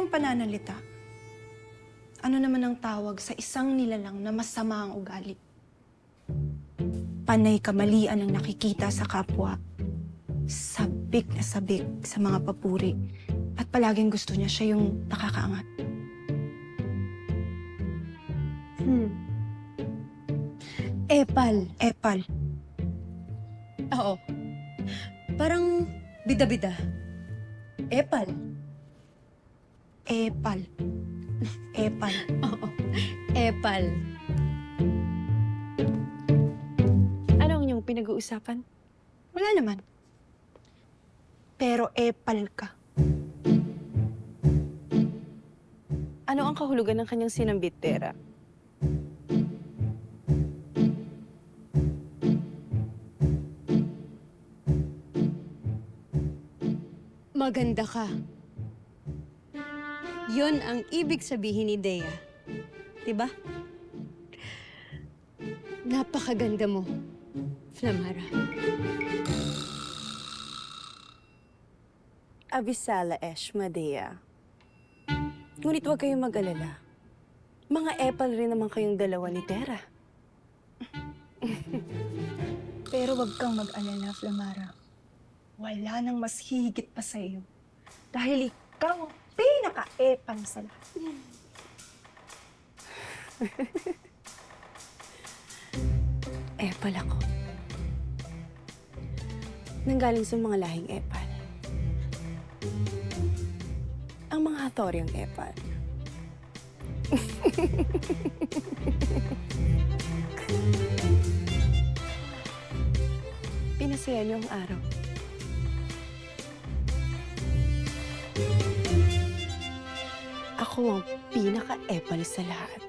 ganyang pananalita? Ano naman ang tawag sa isang nilalang na masama ang ugali? Panay kamalian ang nakikita sa kapwa. Sabik na sabik sa mga papuri. At palaging gusto niya siya yung nakakaangat. Epal. Epal. Oo. Parang bida-bida. Epal. Epal. Epal. Oo. Epal. Ano ang inyong pinag-uusapan? Wala naman. Pero epal ka. Ano ang kahulugan ng kanyang sinambit pera? Maganda ka. Yun ang ibig sabihin ni Dea. Diba? Napakaganda mo, Flamara. Abisala Esh Madea. Ngunit huwag kayong mag-alala. Mga epal rin naman kayong dalawa ni Tera. Pero wag kang mag-alala, Flamara. Wala nang mas higit pa sa iyo. Dahil ikaw ang pinaka-epal sa lahat. Epal ako. Nanggaling sa mga lahing epal. Ang mga Hathoryang epal. Pinasaya niyo ang araw. Ako ang pinaka-epal sa lahat.